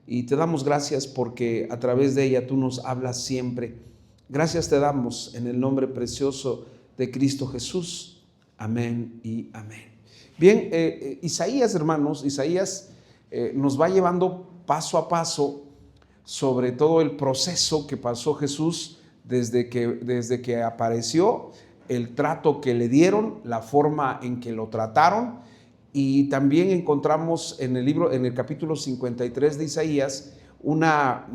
y te damos gracias porque a través de ella tú nos hablas siempre. Gracias te damos en el nombre precioso de Cristo Jesús. Amén y amén. Bien, Isaías, hermanos, Isaías nos va llevando paso a paso sobre todo el proceso que pasó Jesús desde que apareció, el trato que le dieron, la forma en que lo trataron. Y también encontramos en el capítulo 53 de Isaías una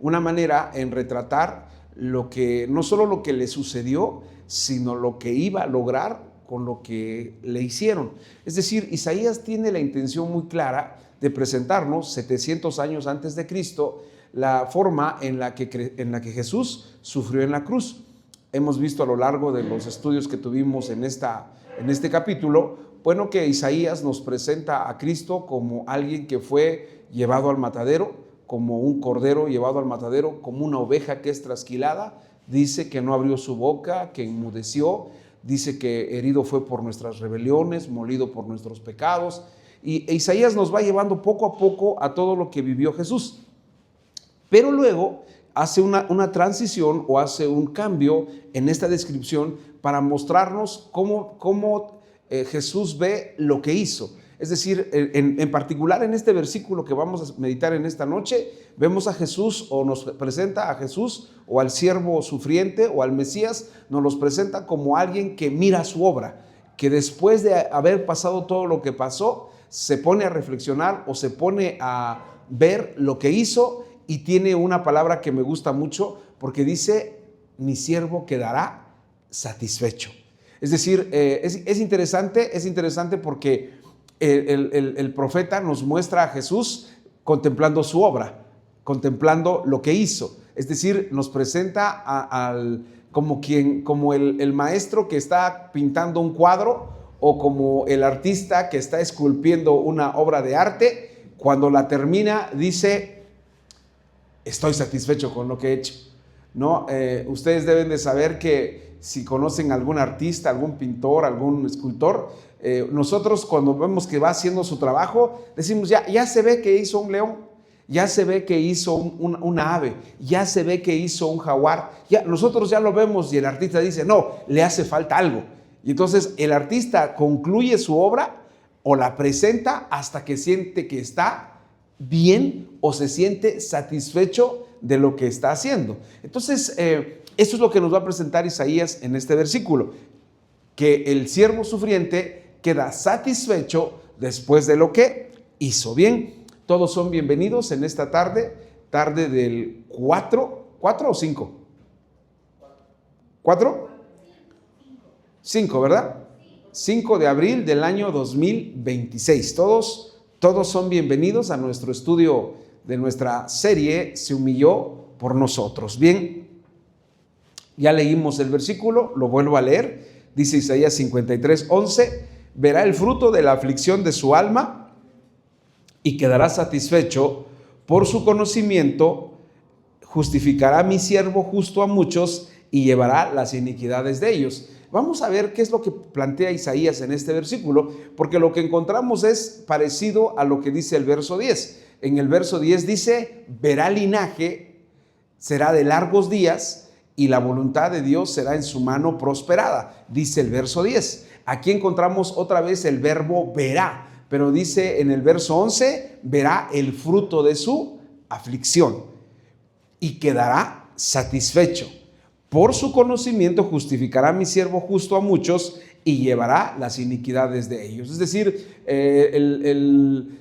manera en retratar no solo lo que le sucedió, sino lo que iba a lograr con lo que le hicieron. Es decir, Isaías tiene la intención muy clara de presentarnos 700 años antes de Cristo la forma en la que Jesús sufrió en la cruz. Hemos visto a lo largo de los estudios que tuvimos en este capítulo, bueno, que Isaías nos presenta a Cristo como alguien que fue llevado al matadero, como un cordero llevado al matadero, como una oveja que es trasquilada. Dice que no abrió su boca, que enmudeció. Dice que herido fue por nuestras rebeliones, molido por nuestros pecados. Y Isaías nos va llevando poco a poco a todo lo que vivió Jesús. Pero luego hace una transición o hace un cambio en esta descripción para mostrarnos cómo Jesús ve lo que hizo. Es decir, en particular en este versículo que vamos a meditar en esta noche, vemos a Jesús, o nos presenta a Jesús o al siervo sufriente o al Mesías, nos los presenta como alguien que mira su obra, que después de haber pasado todo lo que pasó, se pone a reflexionar o se pone a ver lo que hizo, y tiene una palabra que me gusta mucho porque dice: mi siervo quedará satisfecho. Es decir, es interesante porque el profeta nos muestra a Jesús contemplando su obra, contemplando lo que hizo. Es decir, nos presenta como el maestro que está pintando un cuadro, o como el artista que está esculpiendo una obra de arte. Cuando la termina dice: estoy satisfecho con lo que he hecho. ¿No? Ustedes deben de saber que si conocen algún artista, algún pintor, algún escultor, nosotros cuando vemos que va haciendo su trabajo, decimos: ya se ve que hizo un león, ya se ve que hizo una ave, ya se ve que hizo un jaguar. Nosotros ya lo vemos, y el artista dice: no, le hace falta algo. Y entonces el artista concluye su obra o la presenta hasta que siente que está bien o se siente satisfecho de lo que está haciendo. Entonces, esto es lo que nos va a presentar Isaías en este versículo, que el siervo sufriente queda satisfecho después de lo que hizo. Bien, todos son bienvenidos en esta tarde del 4 o 5. 4, 5, ¿verdad? 5 de abril del año 2026. Todos son bienvenidos a nuestro estudio de nuestra serie Se humilló por nosotros. Bien, ya leímos el versículo, lo vuelvo a leer. Dice Isaías 53:11: verá el fruto de la aflicción de su alma y quedará satisfecho. Por su conocimiento justificará a mi siervo justo a muchos y llevará las iniquidades de ellos. Vamos a ver qué es lo que plantea Isaías en este versículo, porque lo que encontramos es parecido a lo que dice el verso 10. En el verso 10 dice: verá linaje, será de largos días, y la voluntad de Dios será en su mano prosperada, dice el verso 10. Aquí encontramos otra vez el verbo verá, pero dice en el verso 11: verá el fruto de su aflicción y quedará satisfecho. Por su conocimiento justificará a mi siervo justo a muchos y llevará las iniquidades de ellos. Es decir, el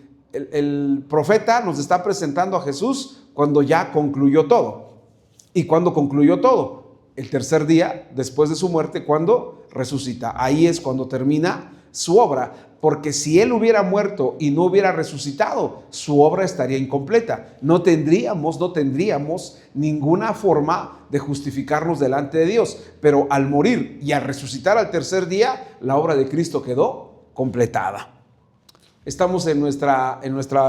profeta nos está presentando a Jesús cuando ya concluyó todo. ¿Y cuándo concluyó todo? El tercer día después de su muerte, cuando resucita. Ahí es cuando termina su obra, porque si él hubiera muerto y no hubiera resucitado, su obra estaría incompleta. No tendríamos ninguna forma de justificarnos delante de Dios, pero al morir y al resucitar al tercer día, la obra de Cristo quedó completada. Estamos en nuestra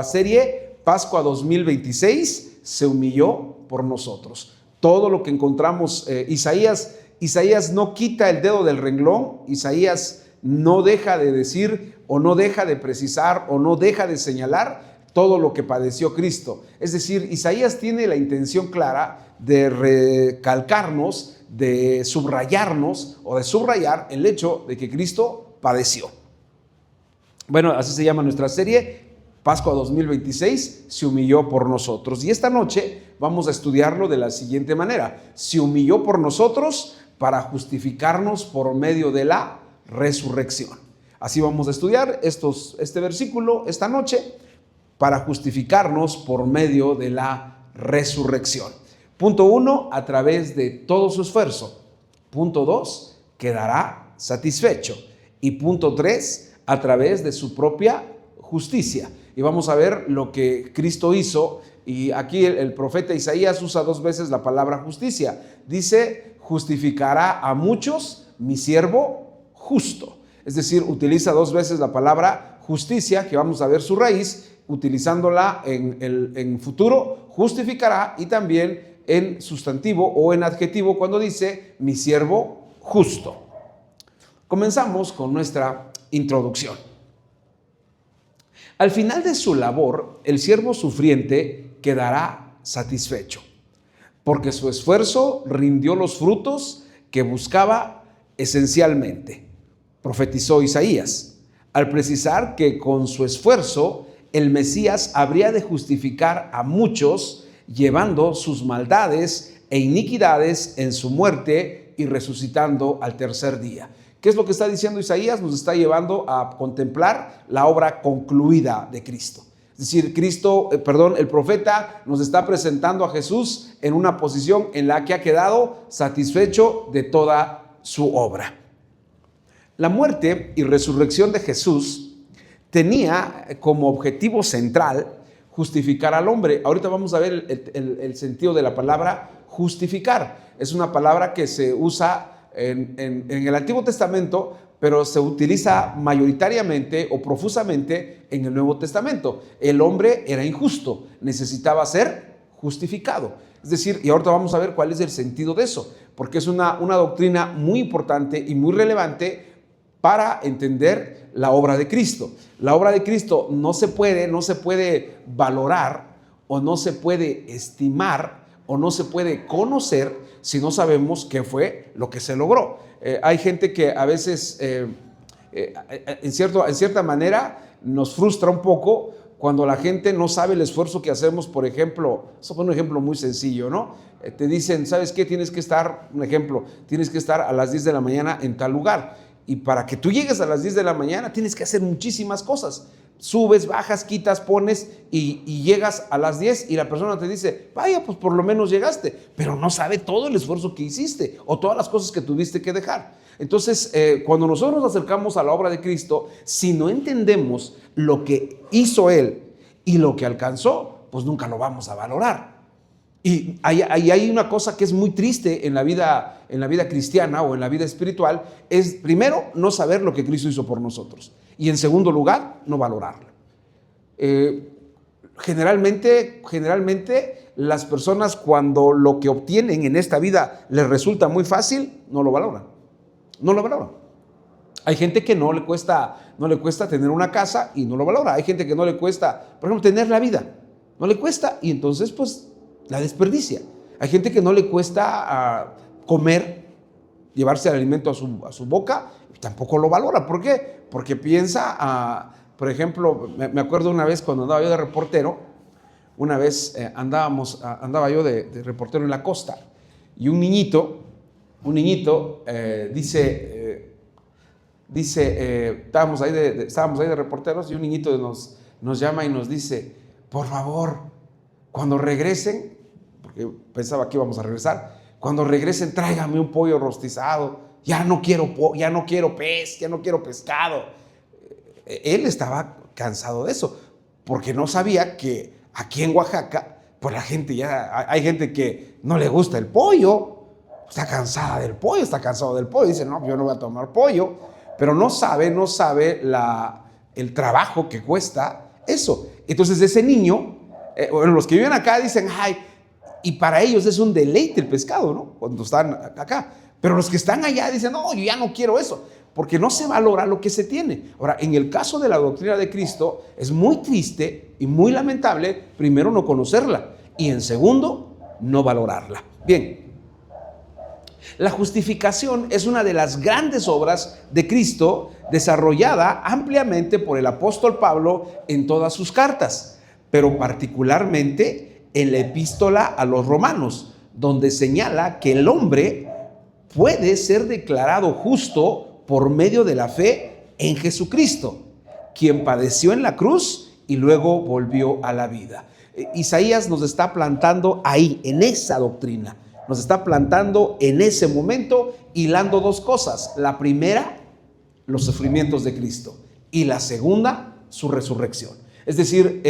serie Pascua 2026, se humilló por nosotros. Todo lo que encontramos, Isaías no quita el dedo del renglón. Isaías no deja de decir, o no deja de precisar, o no deja de señalar todo lo que padeció Cristo. Es decir, Isaías tiene la intención clara de recalcarnos, de subrayarnos o de subrayar el hecho de que Cristo padeció. Bueno, así se llama nuestra serie, Pascua 2026, se humilló por nosotros. Y esta noche vamos a estudiarlo de la siguiente manera: se humilló por nosotros para justificarnos por medio de la resurrección. Así vamos a estudiar este versículo esta noche, para justificarnos por medio de la resurrección. Punto 1, a través de todo su esfuerzo. Punto 2, quedará satisfecho. Y punto 3, a través de su propia justicia. Y vamos a ver lo que Cristo hizo. Y aquí el profeta Isaías usa 2 veces la palabra justicia. Dice, justificará a muchos mi siervo justo. Es decir, utiliza 2 veces la palabra justicia, que vamos a ver su raíz, utilizándola en futuro, justificará, y también en sustantivo o en adjetivo cuando dice mi siervo justo. Comenzamos con nuestra introducción. Al final de su labor, el siervo sufriente quedará satisfecho, porque su esfuerzo rindió los frutos que buscaba esencialmente. Profetizó Isaías, al precisar que con su esfuerzo el Mesías habría de justificar a muchos, llevando sus maldades e iniquidades en su muerte y resucitando al tercer día. ¿Qué es lo que está diciendo Isaías? Nos está llevando a contemplar la obra concluida de Cristo. Es decir, el profeta nos está presentando a Jesús en una posición en la que ha quedado satisfecho de toda su obra. La muerte y resurrección de Jesús tenía como objetivo central justificar al hombre. Ahorita vamos a ver el sentido de la palabra justificar. Es una palabra que se usa en el Antiguo Testamento, pero se utiliza mayoritariamente o profusamente en el Nuevo Testamento. El hombre era injusto, necesitaba ser justificado. Es decir, y ahorita vamos a ver cuál es el sentido de eso, porque es una doctrina muy importante y muy relevante para entender la obra de Cristo. La obra de Cristo no se puede valorar, o no se puede estimar, o no se puede conocer si no sabemos qué fue lo que se logró. Hay gente que a veces, en cierta manera, nos frustra un poco cuando la gente no sabe el esfuerzo que hacemos. Por ejemplo, eso fue un ejemplo muy sencillo, ¿no? Te dicen, ¿sabes qué? Tienes que estar a las 10 de la mañana en tal lugar. Y para que tú llegues a las 10 de la mañana tienes que hacer muchísimas cosas. Subes, bajas, quitas, pones y llegas a las 10 y la persona te dice, vaya, pues por lo menos llegaste, pero no sabe todo el esfuerzo que hiciste o todas las cosas que tuviste que dejar. Entonces, cuando nosotros nos acercamos a la obra de Cristo, si no entendemos lo que hizo Él y lo que alcanzó, pues nunca lo vamos a valorar. Y hay una cosa que es muy triste en la vida cristiana o en la vida espiritual, es primero no saber lo que Cristo hizo por nosotros, y en segundo lugar no valorarlo. Generalmente las personas, cuando lo que obtienen en esta vida les resulta muy fácil, no lo valoran. Hay gente que no le cuesta tener una casa y no lo valora. Hay gente que no le cuesta, por ejemplo, tener la vida, no le cuesta, y entonces pues la desperdicia. Hay gente que no le cuesta comer, llevarse el alimento a su boca, y tampoco lo valora. ¿Por qué? Porque piensa, por ejemplo, me acuerdo una vez cuando andaba yo de reportero, andaba yo de reportero en la costa, y un niñito estábamos ahí de reporteros, y un niñito nos llama y nos dice, por favor, cuando regresen, porque pensaba que íbamos a regresar, cuando regresen tráigame un pollo rostizado, ya no quiero pez, ya no quiero pescado. Él estaba cansado de eso, porque no sabía que aquí en Oaxaca, pues hay gente que no le gusta el pollo, está cansado del pollo, dice, no, yo no voy a tomar pollo, pero no sabe el trabajo que cuesta eso. Entonces ese niño, los que viven acá dicen, ay, y para ellos es un deleite el pescado, ¿no? Cuando están acá. Pero los que están allá dicen, no, yo ya no quiero eso. porque no se valora lo que se tiene. Ahora, en el caso de la doctrina de Cristo, es muy triste y muy lamentable, primero, no conocerla, y en segundo, no valorarla. Bien, la justificación es una de las grandes obras de Cristo, desarrollada ampliamente por el apóstol Pablo en todas sus cartas, pero particularmente en la epístola a los Romanos, donde señala que el hombre puede ser declarado justo por medio de la fe en Jesucristo, quien padeció en la cruz y luego volvió a la vida. Isaías nos está plantando ahí, en esa doctrina. Nos está plantando en ese momento, hilando dos cosas. La primera, los sufrimientos de Cristo. Y la segunda, su resurrección. Es decir,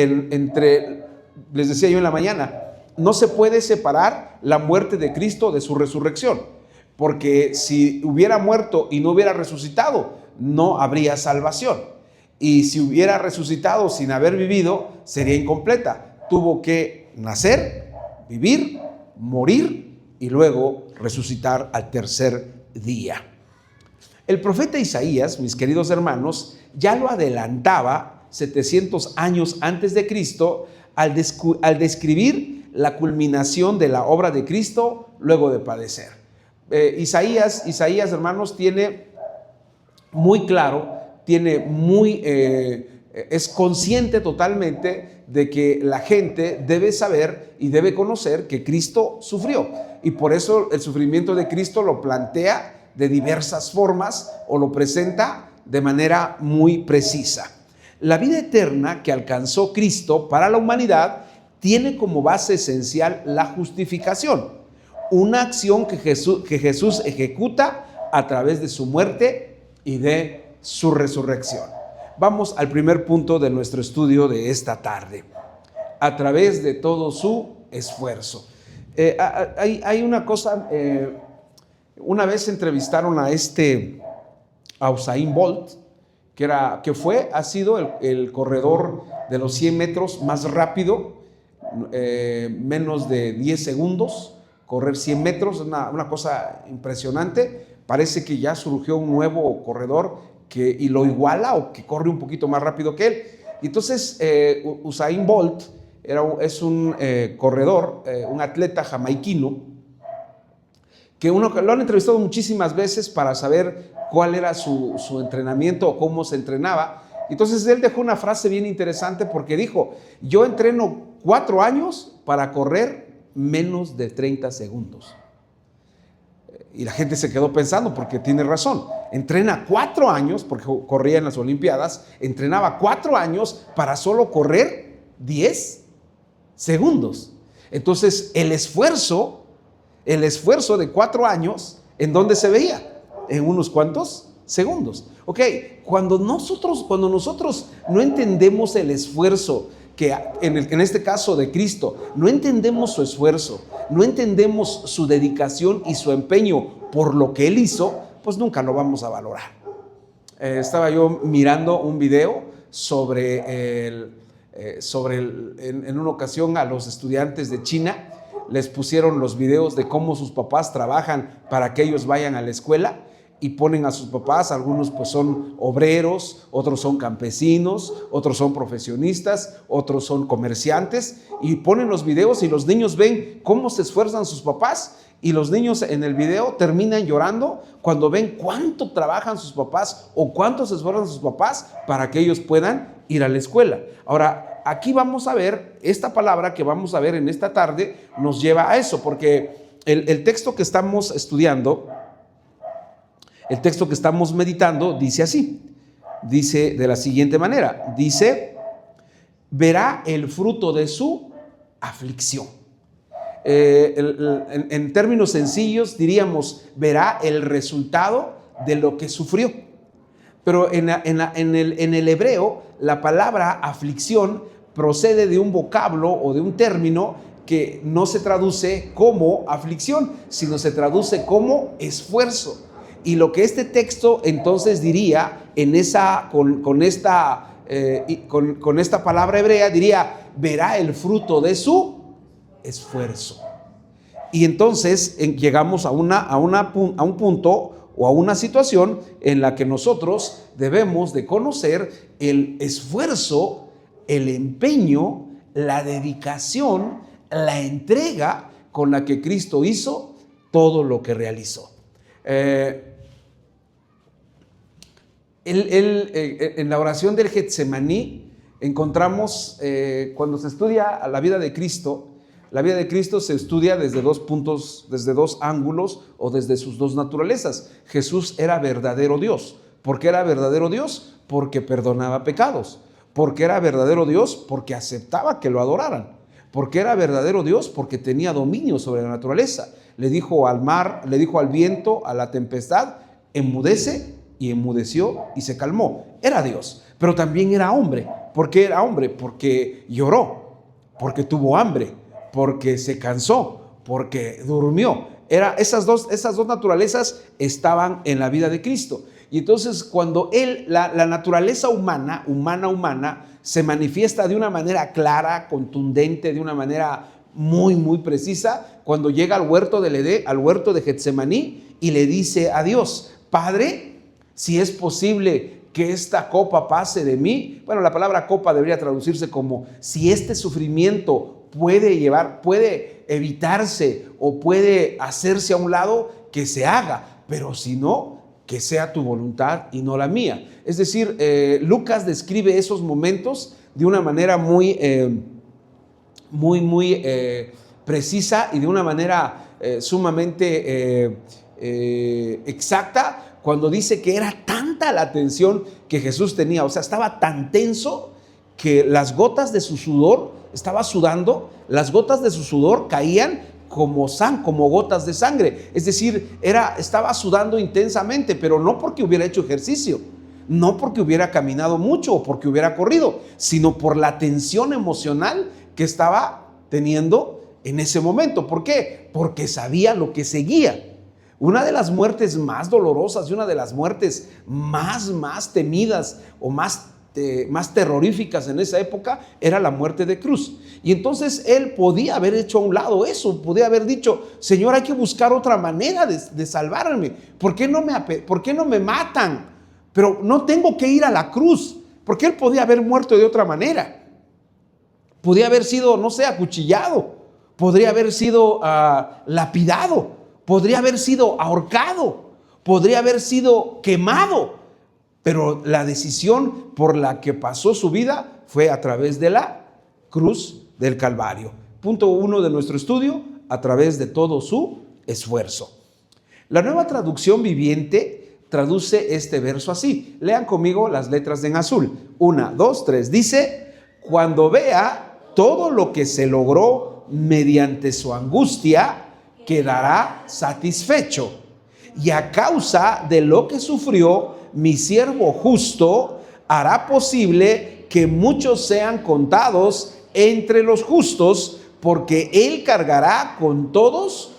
les decía yo en la mañana, no se puede separar la muerte de Cristo de su resurrección. Porque si hubiera muerto y no hubiera resucitado, no habría salvación. Y si hubiera resucitado sin haber vivido, sería incompleta. Tuvo que nacer, vivir, morir y luego resucitar al tercer día. El profeta Isaías, mis queridos hermanos, ya lo adelantaba 700 años antes de Cristo al describir la culminación de la obra de Cristo luego de padecer. Isaías, hermanos, tiene muy claro, es consciente totalmente de que la gente debe saber y debe conocer que Cristo sufrió. Y por eso el sufrimiento de Cristo lo plantea de diversas formas o lo presenta de manera muy precisa. La vida eterna que alcanzó Cristo para la humanidad tiene como base esencial la justificación, una acción que Jesús ejecuta a través de su muerte y de su resurrección. Vamos al primer punto de nuestro estudio de esta tarde. A través de todo su esfuerzo. Hay una cosa, una vez entrevistaron a Usain Bolt, ha sido el corredor de los 100 metros más rápido, menos de 10 segundos, correr 100 metros, una cosa impresionante. Parece que ya surgió un nuevo corredor y lo iguala o que corre un poquito más rápido que él. Y entonces Usain Bolt es un corredor, un atleta jamaiquino, que lo han entrevistado muchísimas veces para saber cuál era su entrenamiento o cómo se entrenaba. Entonces él dejó una frase bien interesante porque dijo: yo entreno 4 años para correr menos de 30 segundos. Y la gente se quedó pensando, porque tiene razón. Entrena 4 años, porque corría en las Olimpiadas, entrenaba 4 años para solo correr 10 segundos. Entonces el esfuerzo de 4 años, ¿en dónde se veía? En unos cuantos segundos. Ok, cuando nosotros no entendemos el esfuerzo que en este caso de Cristo, no entendemos su esfuerzo, no entendemos su dedicación y su empeño por lo que Él hizo, pues nunca lo vamos a valorar. Estaba yo mirando un video en una ocasión a los estudiantes de China, les pusieron los videos de cómo sus papás trabajan para que ellos vayan a la escuela. Y ponen a sus papás, algunos pues son obreros, otros son campesinos, otros son profesionistas, otros son comerciantes, y ponen los videos y los niños ven cómo se esfuerzan sus papás, y los niños en el video terminan llorando cuando ven cuánto trabajan sus papás o cuánto se esfuerzan sus papás para que ellos puedan ir a la escuela. Ahora, aquí vamos a ver, esta palabra que vamos a ver en esta tarde nos lleva a eso, porque el texto que estamos estudiando, el texto que estamos meditando dice así, dice de la siguiente manera, dice: verá el fruto de su aflicción. En términos sencillos diríamos, verá el resultado de lo que sufrió. Pero en el hebreo, la palabra aflicción procede de un vocablo o de un término que no se traduce como aflicción, sino se traduce como esfuerzo. Y lo que este texto entonces diría con esta palabra hebrea, diría: verá el fruto de su esfuerzo. Y entonces llegamos a un punto o a una situación en la que nosotros debemos de conocer el esfuerzo, el empeño, la dedicación, la entrega con la que Cristo hizo todo lo que realizó. En la oración del Getsemaní encontramos, cuando se estudia la vida de Cristo se estudia desde dos puntos, desde dos ángulos o desde sus dos naturalezas. Jesús era verdadero Dios. ¿Por qué era verdadero Dios? Porque perdonaba pecados. ¿Por qué era verdadero Dios? Porque aceptaba que lo adoraran. ¿Por qué era verdadero Dios? Porque tenía dominio sobre la naturaleza. Le dijo al mar, le dijo al viento, a la tempestad, enmudece, y enmudeció y se calmó. Era Dios, pero también era hombre. ¿Por qué era hombre? Porque lloró, porque tuvo hambre, porque se cansó, porque durmió. Esas dos naturalezas estaban en la vida de Cristo. Y entonces cuando la naturaleza humana, se manifiesta de una manera clara, contundente, de una manera muy, muy precisa, cuando llega al huerto del Edén, al huerto de Getsemaní, y le dice a Dios: Padre, si es posible que esta copa pase de mí. Bueno, la palabra copa debería traducirse como: si este sufrimiento puede evitarse o puede hacerse a un lado, que se haga, pero si no, que sea tu voluntad y no la mía. Es decir, Lucas describe esos momentos de una manera muy precisa y de una manera sumamente exacta, cuando dice que era tanta la tensión que Jesús tenía. O sea, estaba tan tenso que las gotas de su sudor, estaba sudando, las gotas de su sudor caían como gotas de sangre. Es decir, estaba sudando intensamente, pero no porque hubiera hecho ejercicio, no porque hubiera caminado mucho o porque hubiera corrido, sino por la tensión emocional que estaba teniendo en ese momento. ¿Por qué? Porque sabía lo que seguía. Una de las muertes más dolorosas y una de las muertes más temidas o más terroríficas en esa época era la muerte de cruz. Y entonces él podía haber hecho a un lado eso, podía haber dicho: Señor, hay que buscar otra manera de salvarme. ¿Por qué no me matan? Pero no tengo que ir a la cruz, porque él podía haber muerto de otra manera. Podía haber sido, no sé, acuchillado, podría haber sido lapidado, podría haber sido ahorcado, podría haber sido quemado, pero la decisión por la que pasó su vida fue a través de la cruz del Calvario. Punto 1 de nuestro estudio: a través de todo su esfuerzo. La Nueva Traducción Viviente traduce este verso así. Lean conmigo las letras en azul. 1, 2, 3. Dice: cuando vea todo lo que se logró mediante su angustia, quedará satisfecho. Y a causa de lo que sufrió, mi siervo justo hará posible que muchos sean contados entre los justos, porque él cargará con todos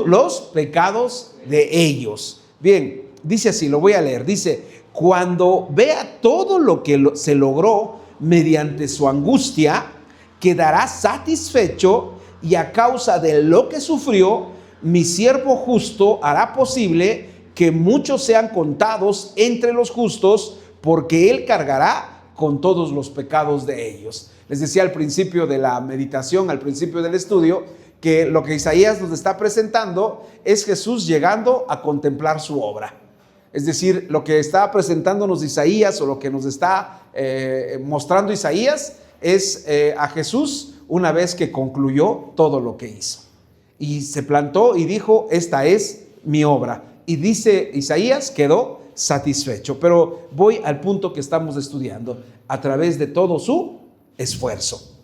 los pecados de ellos. Bien, dice así, lo voy a leer. Dice: cuando vea todo lo que se logró mediante su angustia, quedará satisfecho, y a causa de lo que sufrió, mi siervo justo hará posible que muchos sean contados entre los justos, porque él cargará con todos los pecados de ellos. Les decía al principio de la meditación, al principio del estudio, que lo que Isaías nos está presentando es Jesús llegando a contemplar su obra. Es decir, lo que está presentándonos Isaías, o lo que nos está mostrando Isaías, es a Jesús una vez que concluyó todo lo que hizo. Y se plantó y dijo: esta es mi obra. Y dice Isaías, quedó satisfecho. Pero voy al punto que estamos estudiando: a través de todo su esfuerzo.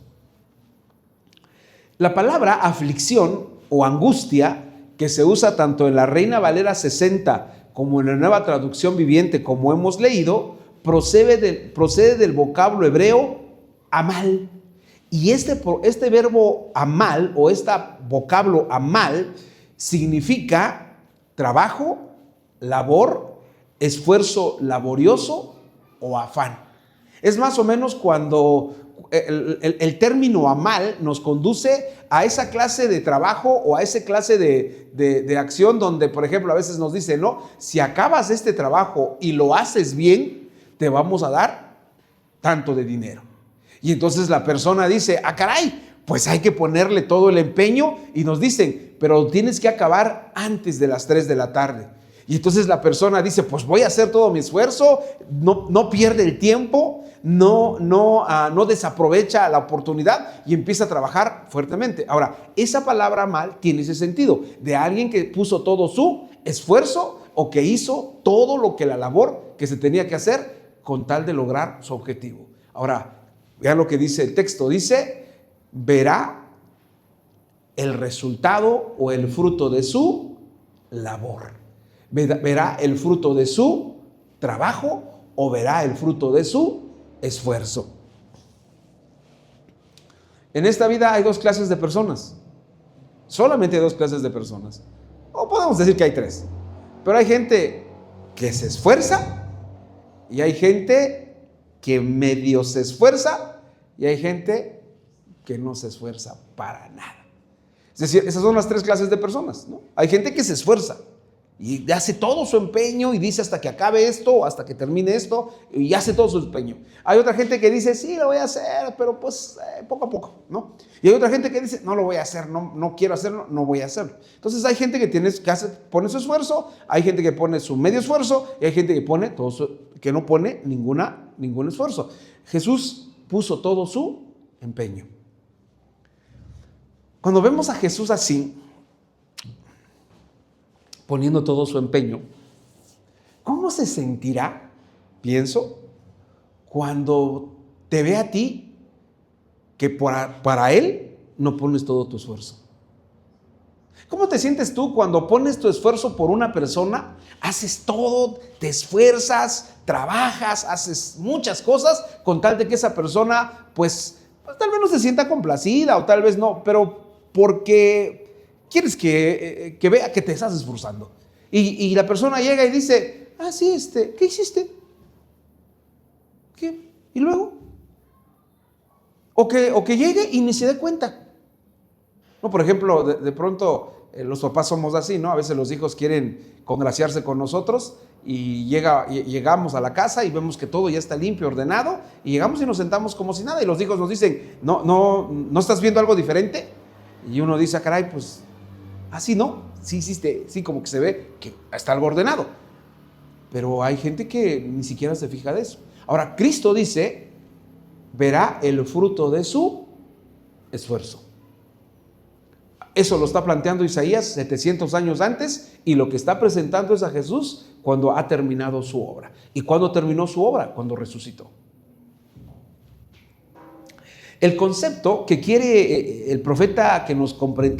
La palabra aflicción o angustia, que se usa tanto en la Reina Valera 60 como en la Nueva Traducción Viviente, como hemos leído, procede del vocablo hebreo amal. Y este verbo amal, o este vocablo amal, significa trabajo, labor, esfuerzo laborioso o afán. Es más o menos cuando el término amal nos conduce a esa clase de trabajo o a esa clase de acción donde, por ejemplo, a veces nos dicen, no, si acabas este trabajo y lo haces bien, te vamos a dar tanto de dinero. Y entonces la persona dice, caray, pues hay que ponerle todo el empeño, y nos dicen, pero tienes que acabar antes de las 3 de la tarde. Y entonces la persona dice, pues voy a hacer todo mi esfuerzo, no pierde el tiempo, no desaprovecha la oportunidad y empieza a trabajar fuertemente. Ahora, esa palabra mal tiene ese sentido, de alguien que puso todo su esfuerzo o que hizo todo lo que la labor que se tenía que hacer con tal de lograr su objetivo. Ahora, vean lo que dice el texto, dice, verá el resultado o el fruto de su labor. Verá el fruto de su trabajo o verá el fruto de su esfuerzo. En esta vida hay 2 clases de personas. Solamente hay 2 clases de personas. O podemos decir que hay 3. Pero hay gente que se esfuerza y hay gente que medio se esfuerza y hay gente que no se esfuerza para nada. Es decir, esas son las 3 clases de personas, ¿no? Hay gente que se esfuerza y hace todo su empeño y dice hasta que acabe esto o hasta que termine esto, y hace todo su empeño. Hay otra gente que dice, sí, lo voy a hacer, pero pues poco a poco, ¿no? Y hay otra gente que dice, no lo voy a hacer, no quiero hacerlo, no voy a hacerlo. Entonces hay gente que pone su esfuerzo, hay gente que pone su medio esfuerzo y hay gente que no pone ningún esfuerzo. Jesús puso todo su empeño. Cuando vemos a Jesús así, poniendo todo su empeño, ¿cómo se sentirá, pienso, cuando te ve a ti que para Él no pones todo tu esfuerzo? ¿Cómo te sientes tú cuando pones tu esfuerzo por una persona? Haces todo, te esfuerzas, trabajas, haces muchas cosas con tal de que esa persona, pues tal vez no se sienta complacida o tal vez no, pero porque quieres que vea que te estás esforzando. Y la persona llega y dice, sí, ¿qué hiciste? ¿Qué? ¿Y luego? O que llegue y ni se dé cuenta. No, por ejemplo, de pronto los papás somos así, ¿no? A veces los hijos quieren congraciarse con nosotros y llegamos a la casa y vemos que todo ya está limpio, ordenado, y llegamos y nos sentamos como si nada, y los hijos nos dicen, ¿no estás viendo algo diferente? Y uno dice, caray, pues así no, sí hiciste, sí, como que se ve que está algo ordenado. Pero hay gente que ni siquiera se fija de eso. Ahora, Cristo dice, verá el fruto de su esfuerzo. Eso lo está planteando Isaías 700 años antes, y lo que está presentando es a Jesús cuando ha terminado su obra. ¿Y cuándo terminó su obra? Cuando resucitó. El concepto que quiere el profeta que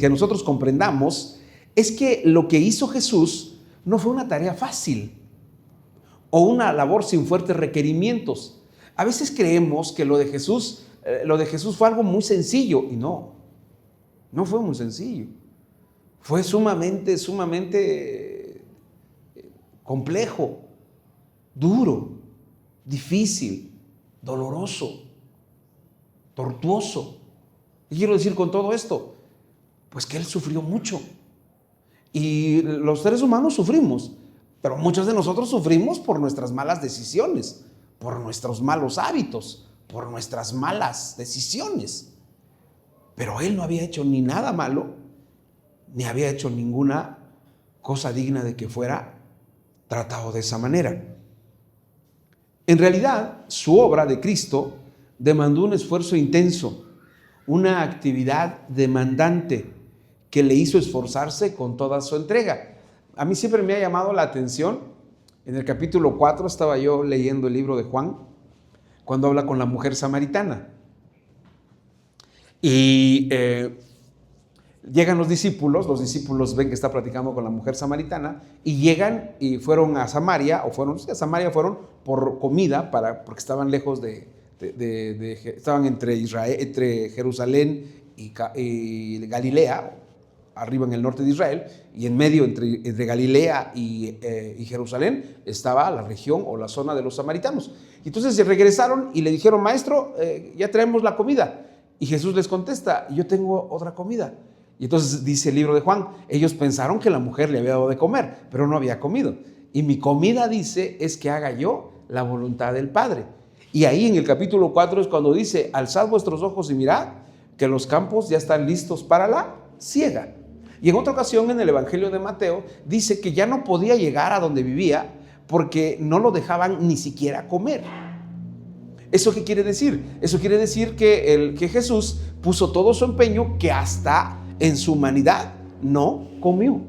nosotros comprendamos es que lo que hizo Jesús no fue una tarea fácil o una labor sin fuertes requerimientos. A veces creemos que lo de Jesús fue algo muy sencillo, y no fue muy sencillo. Fue sumamente complejo, duro, difícil, doloroso, tortuoso. ¿Qué quiero decir con todo esto? Pues que Él sufrió mucho. Y los seres humanos sufrimos, pero muchos de nosotros sufrimos por nuestras malas decisiones, por nuestros malos hábitos, por nuestras malas decisiones. Pero Él no había hecho ni nada malo, ni había hecho ninguna cosa digna de que fuera tratado de esa manera. En realidad, su obra de Cristo demandó un esfuerzo intenso, una actividad demandante que le hizo esforzarse con toda su entrega. A mí siempre me ha llamado la atención, en el capítulo 4 estaba yo leyendo el libro de Juan, cuando habla con la mujer samaritana. Y llegan los discípulos ven que está platicando con la mujer samaritana, y llegan y fueron a Samaria, fueron por comida, porque estaban lejos estaban entre Jerusalén y Galilea, arriba en el norte de Israel, y en medio entre Galilea y Jerusalén estaba la región o la zona de los samaritanos. Y entonces se regresaron y le dijeron, maestro, ya traemos la comida. Y Jesús les contesta, yo tengo otra comida. Y entonces dice el libro de Juan, ellos pensaron que la mujer le había dado de comer, pero no había comido. Y mi comida, dice, es que haga yo la voluntad del Padre. Y ahí en el capítulo 4 es cuando dice, alzad vuestros ojos y mirad que los campos ya están listos para la siega. Y en otra ocasión en el Evangelio de Mateo dice que ya no podía llegar a donde vivía porque no lo dejaban ni siquiera comer. ¿Eso qué quiere decir? Eso quiere decir que Jesús puso todo su empeño que hasta en su humanidad no comió.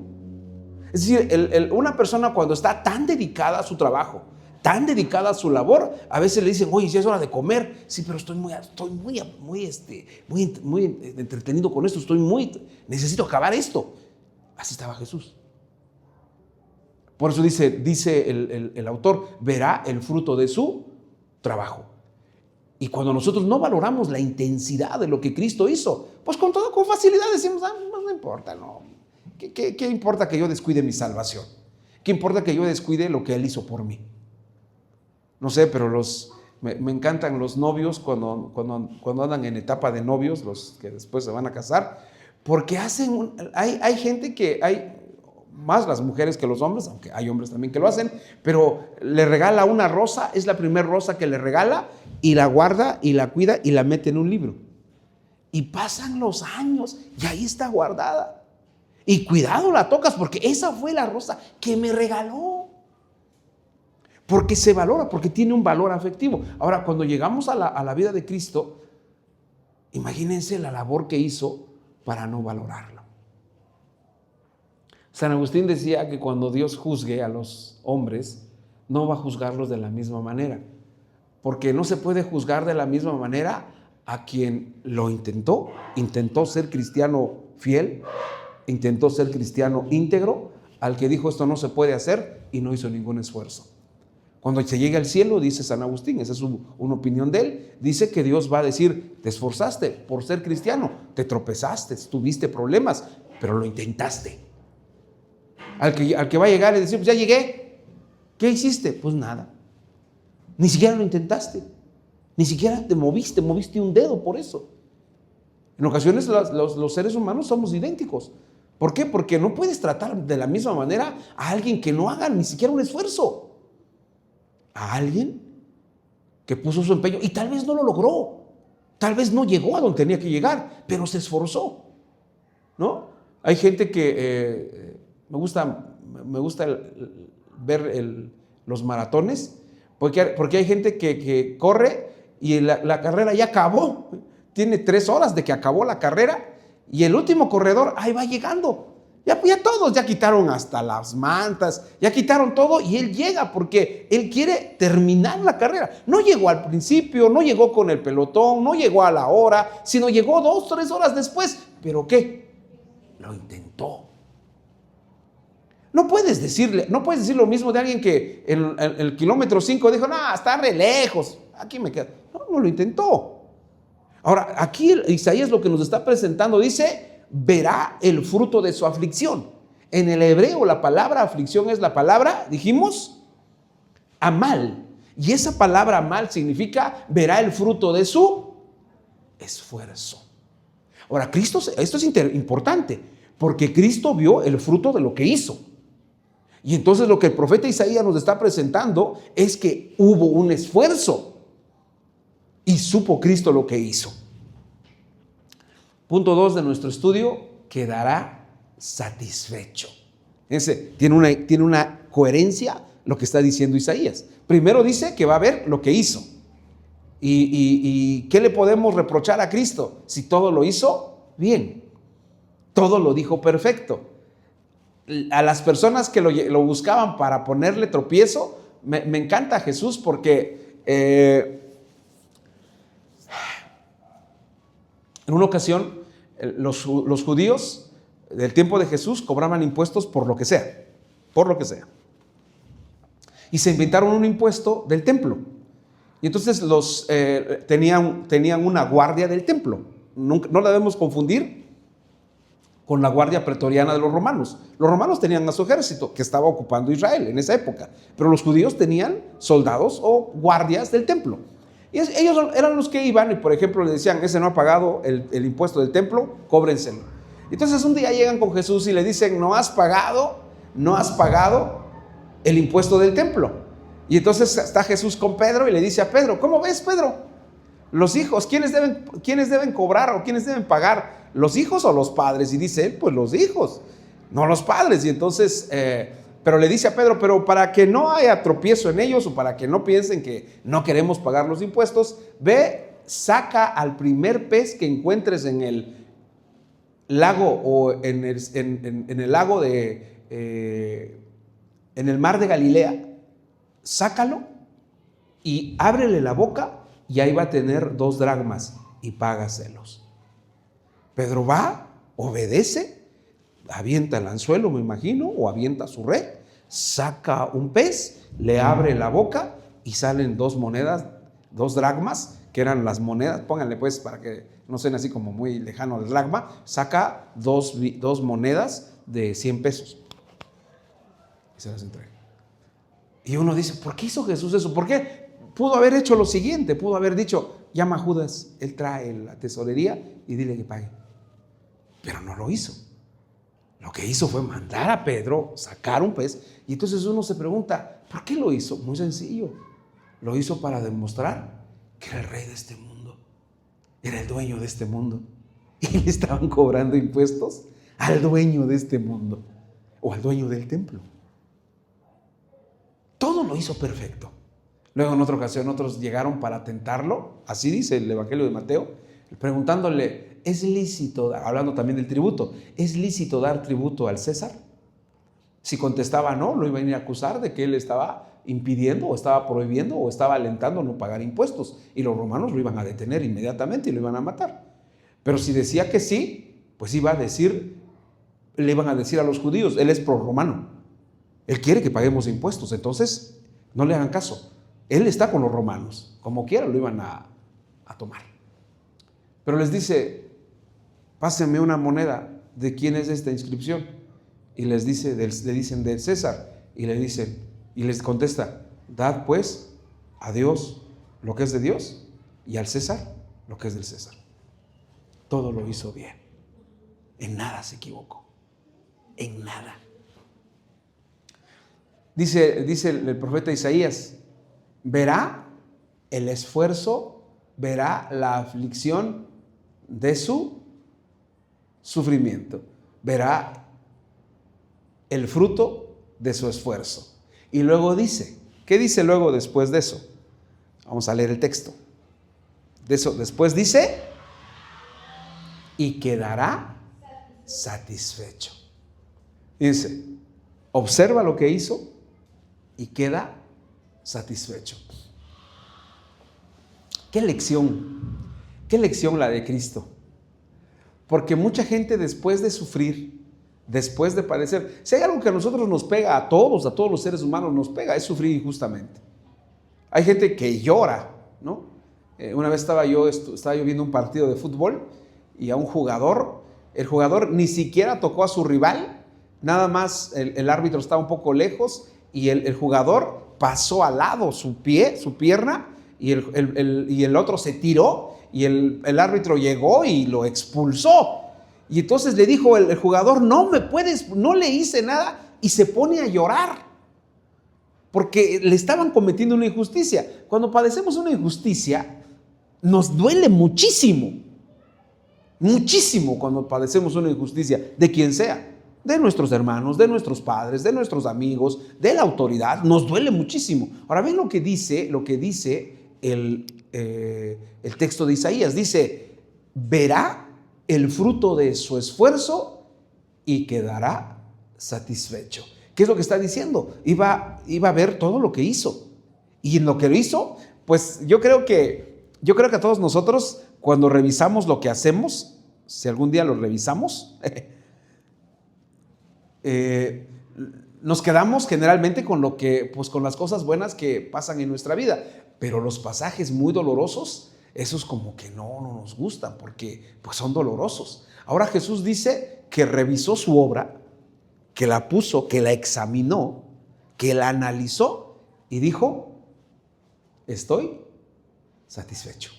Es decir, una persona cuando está tan dedicada a su trabajo, tan dedicada a su labor, a veces le dicen, oye, ya es hora de comer. Sí, pero estoy muy entretenido con esto, necesito acabar esto. Así estaba Jesús. Por eso dice el autor, verá el fruto de su trabajo. Y cuando nosotros no valoramos la intensidad de lo que Cristo hizo, pues con facilidad decimos, no importa, no. ¿Qué importa que yo descuide mi salvación? ¿Qué importa que yo descuide lo que Él hizo por mí? No sé, pero me encantan los novios cuando andan en etapa de novios, los que después se van a casar, porque hay gente que hay, más las mujeres que los hombres, aunque hay hombres también que lo hacen, pero le regala una rosa, es la primera rosa que le regala, y la guarda y la cuida y la mete en un libro. Y pasan los años y ahí está guardada. Y cuidado la tocas porque esa fue la rosa que me regaló. Porque se valora, porque tiene un valor afectivo. Ahora, cuando llegamos a la vida de Cristo, imagínense la labor que hizo para no valorarlo. San Agustín decía que cuando Dios juzgue a los hombres, no va a juzgarlos de la misma manera. Porque no se puede juzgar de la misma manera a quien lo intentó ser cristiano fiel, intentó ser cristiano íntegro, al que dijo esto no se puede hacer y no hizo ningún esfuerzo. Cuando se llegue al cielo, dice San Agustín, esa es una opinión de él, dice que Dios va a decir, te esforzaste por ser cristiano, te tropezaste, tuviste problemas, pero lo intentaste. Al que va a llegar y decir, pues ya llegué, ¿qué hiciste? Pues nada. Ni siquiera lo intentaste, ni siquiera te moviste un dedo por eso. En ocasiones los seres humanos somos idénticos. ¿Por qué? Porque no puedes tratar de la misma manera a alguien que no haga ni siquiera un esfuerzo. A alguien que puso su empeño y tal vez no lo logró, tal vez no llegó a donde tenía que llegar, pero se esforzó, ¿no? Hay gente que me gusta ver los maratones, porque hay gente que corre y la carrera ya acabó, tiene 3 horas de que acabó la carrera y el último corredor ahí va llegando. Ya todos ya quitaron hasta las mantas, ya quitaron todo y él llega porque él quiere terminar la carrera. No llegó al principio, no llegó con el pelotón, no llegó a la hora, sino llegó 2 o 3 horas después. ¿Pero qué? Lo intentó. No puedes decir lo mismo de alguien que en el kilómetro 5 dijo, no, está re lejos, aquí me quedo. No lo intentó. Ahora, aquí Isaías lo que nos está presentando dice, verá el fruto de su aflicción. En el hebreo la palabra aflicción es la palabra, dijimos, amal. Y esa palabra amal significa verá el fruto de su esfuerzo. Ahora, esto es importante, porque Cristo vio el fruto de lo que hizo. Y entonces lo que el profeta Isaías nos está presentando es que hubo un esfuerzo y supo Cristo lo que hizo. Punto 2 de nuestro estudio, quedará satisfecho. Tiene una coherencia lo que está diciendo Isaías. Primero dice que va a ver lo que hizo. ¿Y qué le podemos reprochar a Cristo? Si todo lo hizo bien, todo lo dijo perfecto. A las personas que lo buscaban para ponerle tropiezo, me encanta Jesús porque en una ocasión los judíos del tiempo de Jesús cobraban impuestos por lo que sea, y se inventaron un impuesto del templo. Y entonces tenían una guardia del templo. No la debemos confundir con la guardia pretoriana de los romanos. Los romanos tenían a su ejército que estaba ocupando Israel en esa época, pero los judíos tenían soldados o guardias del templo. Y ellos eran los que iban y, por ejemplo, le decían: ese no ha pagado el impuesto del templo, cóbrenselo. Entonces un día llegan con Jesús y le dicen: no has pagado el impuesto del templo. Y entonces está Jesús con Pedro y le dice a Pedro: ¿cómo ves, Pedro? Los hijos, ¿quiénes deben cobrar o quiénes deben pagar? ¿Los hijos o los padres? Y dice él: pues los hijos, no los padres. Y entonces, pero le dice a Pedro: pero para que no haya tropiezo en ellos o para que no piensen que no queremos pagar los impuestos, ve, saca al primer pez que encuentres en el lago o en el lago en el mar de Galilea, sácalo y ábrele la boca y ahí va a tener 2 dracmas y págaselos. Pedro va, obedece, avienta el anzuelo, me imagino, o avienta su red, saca un pez, le abre la boca y salen 2 monedas, 2 dracmas, que eran las monedas, pónganle pues para que no sean así como muy lejano el dracma, saca 2 monedas de 100 pesos y se las entrega. Y uno dice: ¿por qué hizo Jesús eso? ¿Por qué? Pudo haber hecho lo siguiente, pudo haber dicho: llama a Judas, él trae la tesorería y dile que pague. Pero no lo hizo. Lo que hizo fue mandar a Pedro sacar un pez. Y entonces uno se pregunta: ¿por qué lo hizo? Muy sencillo. Lo hizo para demostrar que era el rey de este mundo, era el dueño de este mundo, y le estaban cobrando impuestos al dueño de este mundo o al dueño del templo. Todo lo hizo perfecto. Luego en otra ocasión otros llegaron para tentarlo, así dice el Evangelio de Mateo, preguntándole: ¿es lícito, hablando también del tributo, ¿es lícito dar tributo al César? Si contestaba no, lo iban a ir a acusar de que él estaba impidiendo o estaba prohibiendo o estaba alentando no pagar impuestos, y los romanos lo iban a detener inmediatamente y lo iban a matar. Pero si decía que sí, pues le iban a decir a los judíos: él es prorromano, él quiere que paguemos impuestos, entonces no le hagan caso. Él está con los romanos, como quiera lo iban a tomar. Pero les dice: pásenme una moneda, ¿de quién es esta inscripción? Y le dicen: del César. Y les contesta: dad pues a Dios lo que es de Dios y al César lo que es del César. Todo lo hizo bien, en nada se equivocó, en nada. Dice el profeta Isaías: verá el esfuerzo, verá la aflicción de su sufrimiento, verá el fruto de su esfuerzo. Y luego dice, ¿qué dice luego después de eso? Vamos a leer el texto. Después dice: y quedará satisfecho. Dice, observa lo que hizo y queda satisfecho. ¿Qué lección la de Cristo? Porque mucha gente, después de sufrir, después de padecer, si hay algo que a nosotros nos pega, a todos los seres humanos nos pega, es sufrir injustamente. Hay gente que llora, ¿no? Una vez estaba yo viendo un partido de fútbol y a un jugador, el jugador ni siquiera tocó a su rival, nada más el árbitro estaba un poco lejos y el jugador pasó al lado su pierna, y el otro se tiró y el árbitro llegó y lo expulsó. Y entonces le dijo el jugador: no le hice nada, y se pone a llorar porque le estaban cometiendo una injusticia. Cuando padecemos una injusticia, nos duele muchísimo, muchísimo cuando padecemos una injusticia de quien sea, de nuestros hermanos, de nuestros padres, de nuestros amigos, de la autoridad, nos duele muchísimo. Ahora ven lo que dice el texto de Isaías. Dice: verá el fruto de su esfuerzo y quedará satisfecho. ¿Qué es lo que está diciendo? Iba a ver todo lo que hizo. Y en lo que lo hizo, pues yo creo que a todos nosotros, cuando revisamos lo que hacemos, si algún día lo revisamos, nos quedamos generalmente con las cosas buenas que pasan en nuestra vida, pero los pasajes muy dolorosos, esos como que no nos gustan porque pues son dolorosos. Ahora Jesús dice que revisó su obra, que la puso, que la examinó, que la analizó y dijo: estoy satisfecho.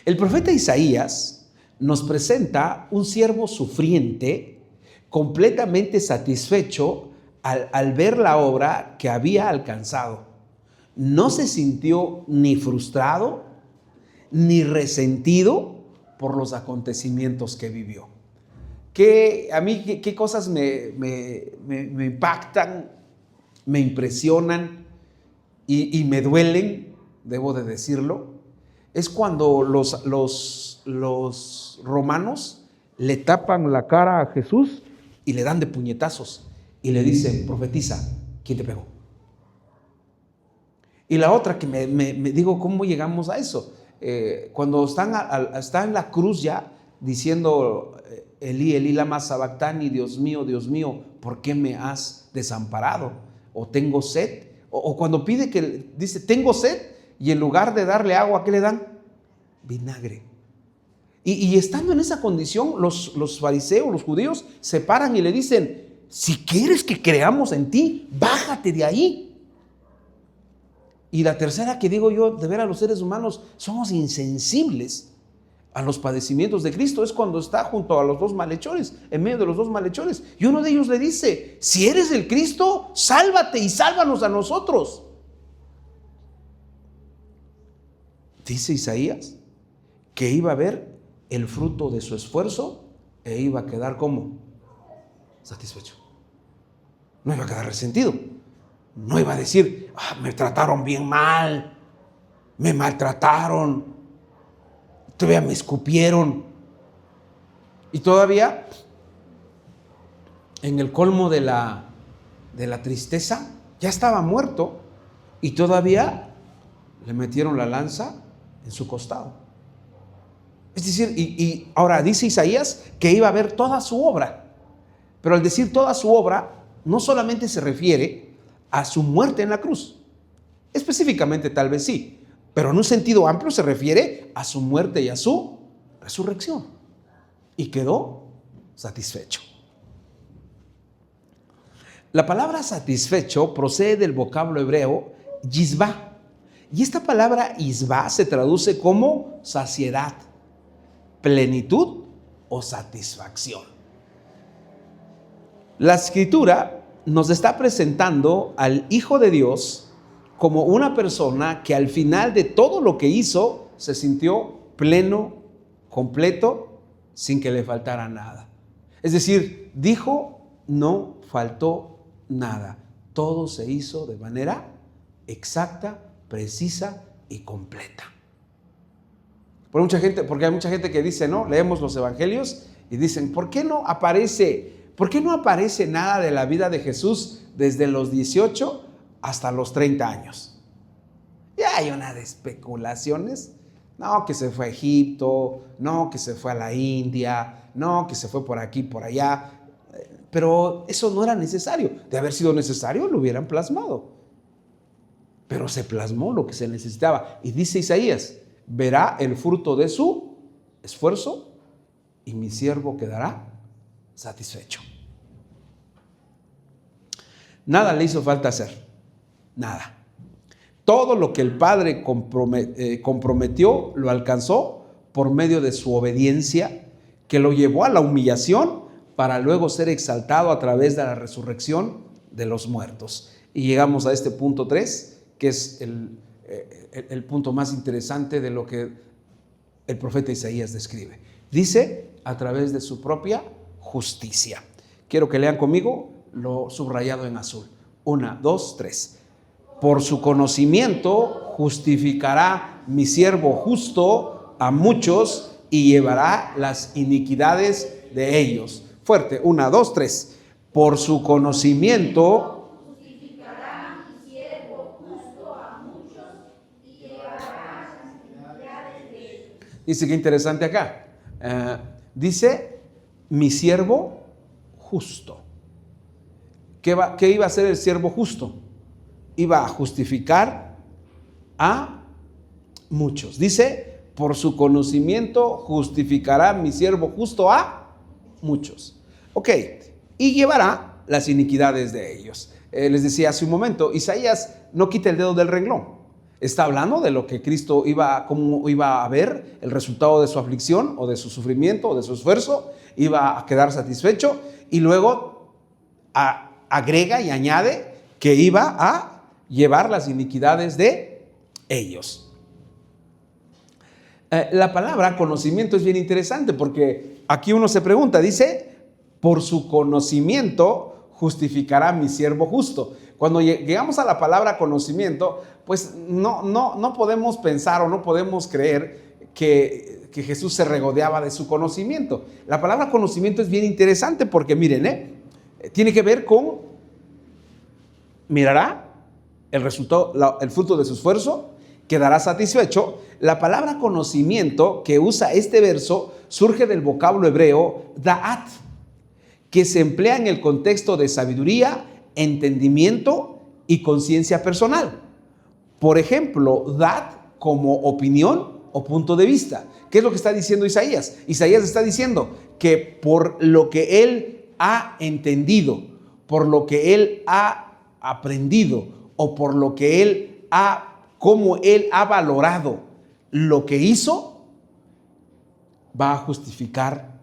El profeta Isaías nos presenta un siervo sufriente, completamente satisfecho al ver la obra que había alcanzado. No se sintió ni frustrado ni resentido por los acontecimientos que vivió. A mí, ¿qué cosas me impactan, me impresionan y me duelen, debo de decirlo? Es cuando los romanos le tapan la cara a Jesús y le dan de puñetazos y le dicen: profetiza, ¿quién te pegó? Y la otra que me digo, ¿cómo llegamos a eso? Cuando está en la cruz ya diciendo: Elí, Elí, lama sabactani, Dios mío, ¿por qué me has desamparado? O tengo sed. O cuando pide que dice: tengo sed, y en lugar de darle agua, ¿qué le dan? Vinagre. Y estando en esa condición, los fariseos, los judíos, se paran y le dicen: si quieres que creamos en ti, bájate de ahí. Y la tercera que digo yo, de ver a los seres humanos, somos insensibles a los padecimientos de Cristo, es cuando está junto a los dos malhechores, en medio de los dos malhechores, y uno de ellos le dice: si eres el Cristo, sálvate y sálvanos a nosotros. Dice Isaías que iba a ver el fruto de su esfuerzo e iba a quedar como satisfecho. No iba a quedar resentido. No iba a decir: me trataron bien mal, me maltrataron, todavía me escupieron. Y todavía, en el colmo de la tristeza, ya estaba muerto y todavía le metieron la lanza en su costado. Es decir, y ahora dice Isaías que iba a ver toda su obra, pero al decir toda su obra, no solamente se refiere a su muerte en la cruz, específicamente tal vez sí, pero en un sentido amplio se refiere a su muerte y a su resurrección, y quedó satisfecho. La palabra satisfecho procede del vocablo hebreo yisbá, y esta palabra yisbá se traduce como saciedad, plenitud o satisfacción. La Escritura nos está presentando al Hijo de Dios como una persona que al final de todo lo que hizo se sintió pleno, completo, sin que le faltara nada. Es decir, dijo: no faltó nada. Todo se hizo de manera exacta, precisa y completa. Porque hay mucha gente que dice, ¿no? Leemos los evangelios y dicen: ¿por qué no aparece nada de la vida de Jesús desde los 18 hasta los 30 años? Ya hay una de especulaciones. No, que se fue a Egipto, no, que se fue a la India, no, que se fue por aquí, por allá. Pero eso no era necesario. De haber sido necesario, lo hubieran plasmado. Pero se plasmó lo que se necesitaba. Y dice Isaías: verá el fruto de su esfuerzo y mi siervo quedará satisfecho. Nada le hizo falta hacer, nada. Todo lo que el Padre comprometió lo alcanzó por medio de su obediencia, que lo llevó a la humillación para luego ser exaltado a través de la resurrección de los muertos. Y llegamos a este punto 3, que es el punto más interesante de lo que el profeta Isaías describe. Dice: a través de su propia justicia. Quiero que lean conmigo lo subrayado en azul. 1, 2, 3. Por su conocimiento justificará mi siervo justo a muchos y llevará las iniquidades de ellos. Fuerte. 1, 2, 3. Por su conocimiento justificará mi siervo justo a muchos y llevará las iniquidades de ellos. Dice, qué interesante acá. Dice: mi siervo justo. ¿Qué iba a hacer el siervo justo? Iba a justificar a muchos. Dice: por su conocimiento justificará mi siervo justo a muchos. Ok, y llevará las iniquidades de ellos. Les decía hace un momento, Isaías no quita el dedo del renglón. Está hablando de lo que Cristo cómo iba a ver el resultado de su aflicción o de su sufrimiento o de su esfuerzo, iba a quedar satisfecho y luego agrega y añade que iba a llevar las iniquidades de ellos. La palabra conocimiento es bien interesante porque aquí uno se pregunta, dice, por su conocimiento justificará a mi siervo justo. Cuando llegamos a la palabra conocimiento, pues no podemos pensar o no podemos creer que Jesús se regodeaba de su conocimiento. La palabra conocimiento es bien interesante porque miren, tiene que ver con, mirará el resultado, el fruto de su esfuerzo, quedará satisfecho. La palabra conocimiento que usa este verso surge del vocablo hebreo da'at, que se emplea en el contexto de sabiduría, entendimiento y conciencia personal. Por ejemplo, da'at como opinión o punto de vista. ¿Qué es lo que está diciendo Isaías? Isaías está diciendo que por lo que él ha entendido, por lo que él ha aprendido o por lo que cómo él ha valorado lo que hizo, va a justificar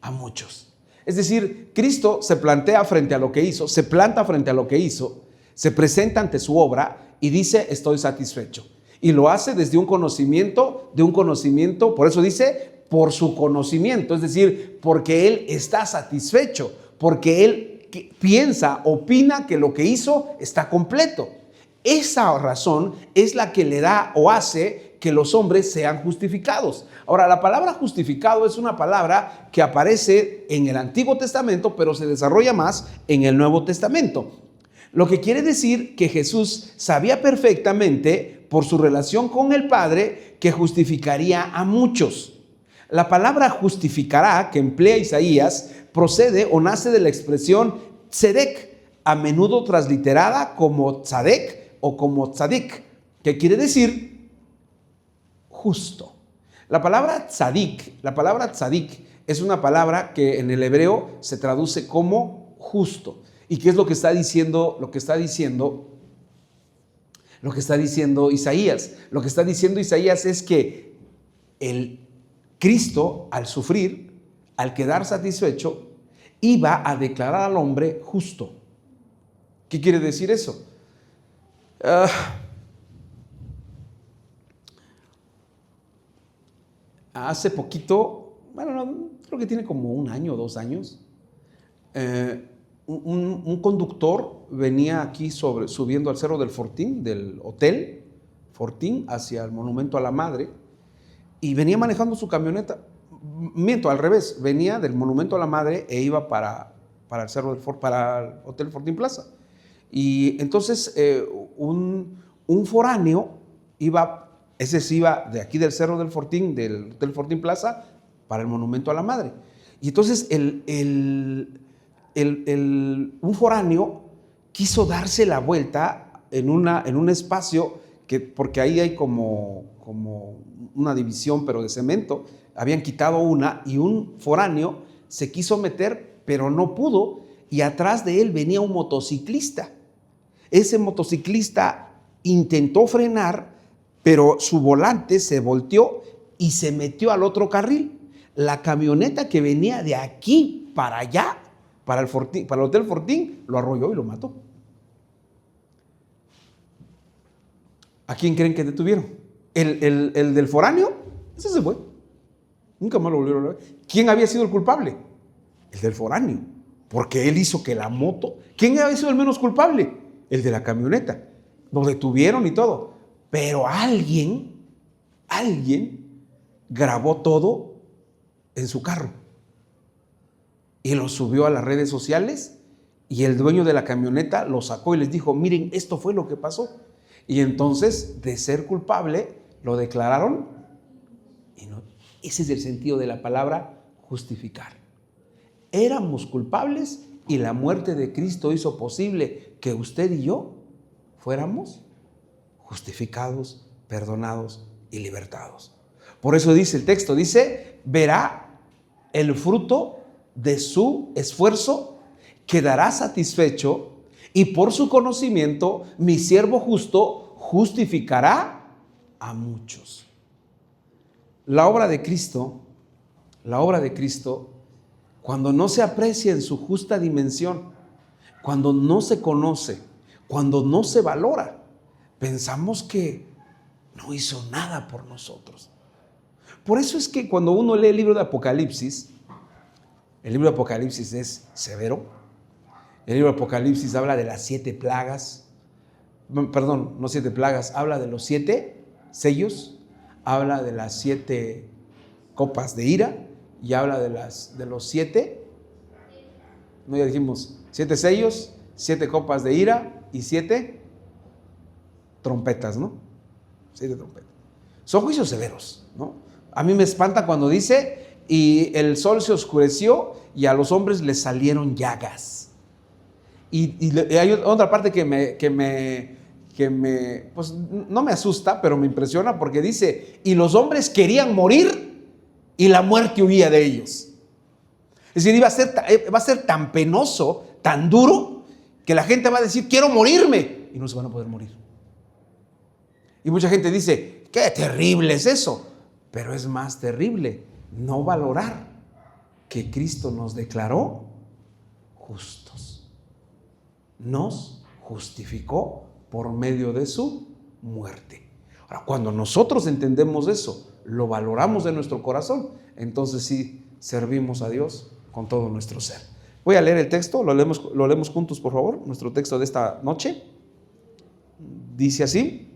a muchos. Es decir, Cristo se plantea frente a lo que hizo, se planta frente a lo que hizo, se presenta ante su obra y dice, estoy satisfecho. Y lo hace desde un conocimiento, por eso dice, por su conocimiento, es decir, porque él está satisfecho, porque él piensa, opina que lo que hizo está completo. Esa razón es la que le da o hace que los hombres sean justificados. Ahora, la palabra justificado es una palabra que aparece en el Antiguo Testamento, pero se desarrolla más en el Nuevo Testamento. Lo que quiere decir que Jesús sabía perfectamente, por su relación con el Padre, que justificaría a muchos. La palabra justificará, que emplea Isaías, procede o nace de la expresión tzedek, a menudo transliterada como tzadek o como tzadik, que quiere decir justo. La palabra tzadik es una palabra que en el hebreo se traduce como justo. ¿Y qué es lo que está diciendo? Lo que está diciendo Isaías. Lo que está diciendo Isaías es que el Cristo, al sufrir, al quedar satisfecho, iba a declarar al hombre justo. ¿Qué quiere decir eso? Hace poquito, creo que tiene como 1 año o 2 años, un conductor venía aquí subiendo al Cerro del Fortín, del Hotel Fortín, hacia el Monumento a la Madre, y venía manejando su camioneta. Miento, al revés, venía del Monumento a la Madre e iba para el Cerro del para el Hotel Fortín Plaza. Y entonces un foráneo iba de aquí del Cerro del Fortín, del Hotel Fortín Plaza, para el Monumento a la Madre. Y entonces un foráneo quiso darse la vuelta en un espacio, porque ahí hay como una división, pero de cemento. Habían quitado una y un foráneo se quiso meter, pero no pudo, y atrás de él venía un motociclista. Ese motociclista intentó frenar, pero su volante se volteó y se metió al otro carril. La camioneta que venía de aquí para allá, para el Hotel Fortín, lo arrolló y lo mató. ¿A quién creen que detuvieron? El del foráneo, ese se fue. Nunca más lo volvieron a ver. ¿Quién había sido el culpable? El del foráneo, porque él hizo que la moto... ¿Quién había sido el menos culpable? El de la camioneta. Lo detuvieron y todo. Pero alguien grabó todo en su carro y lo subió a las redes sociales, y el dueño de la camioneta lo sacó y les dijo, miren, esto fue lo que pasó. Y entonces, de ser culpable, lo declararon. Y no, ese es el sentido de la palabra justificar. Éramos culpables y la muerte de Cristo hizo posible que usted y yo fuéramos justificados, perdonados y libertados. Por eso dice el texto, dice, verá el fruto de su esfuerzo quedará satisfecho, y por su conocimiento mi siervo justo justificará a muchos. La obra de Cristo, cuando no se aprecia en su justa dimensión, cuando no se conoce, cuando no se valora, pensamos que no hizo nada por nosotros. Por eso es que cuando uno lee el libro de Apocalipsis es severo. El libro de Apocalipsis habla de las 7 plagas. Perdón, no 7 plagas, habla de los 7 sellos, habla de las 7 copas de ira y habla de los 7, no, ya dijimos, 7 sellos, 7 copas de ira y 7 trompetas, ¿no? 7 trompetas. Son juicios severos, ¿no? A mí me espanta cuando dice, y el sol se oscureció y a los hombres les salieron llagas. Y hay otra parte que pues no me asusta, pero me impresiona, porque dice, y los hombres querían morir y la muerte huía de ellos. Es decir, va a ser tan penoso, tan duro, que la gente va a decir, quiero morirme, y no se van a poder morir. Y mucha gente dice, qué terrible es eso, pero es más terrible no valorar que Cristo nos declaró justos. Nos justificó por medio de su muerte. Ahora, cuando nosotros entendemos eso, lo valoramos de nuestro corazón, entonces sí servimos a Dios con todo nuestro ser. Voy a leer el texto, lo leemos juntos, por favor. Nuestro texto de esta noche dice así,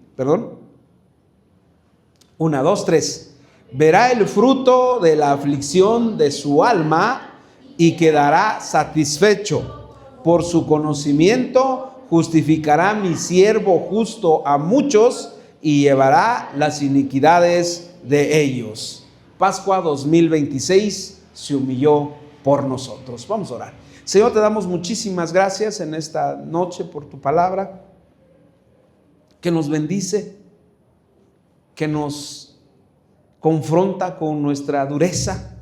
1, 2, 3. Verá el fruto de la aflicción de su alma y quedará satisfecho. Por su conocimiento justificará mi siervo justo a muchos y llevará las iniquidades de ellos. Pascua 2026 se humilló por nosotros. Vamos a orar. Señor, te damos muchísimas gracias en esta noche por tu palabra, que nos bendice, que nos confronta con nuestra dureza.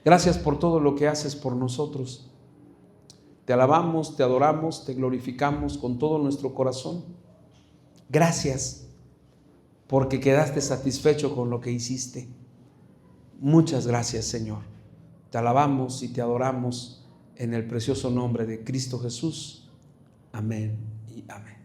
Gracias por todo lo que haces por nosotros. Te alabamos, te adoramos, te glorificamos con todo nuestro corazón. Gracias porque quedaste satisfecho con lo que hiciste. Muchas gracias, Señor. Te alabamos y te adoramos en el precioso nombre de Cristo Jesús. Amén y amén.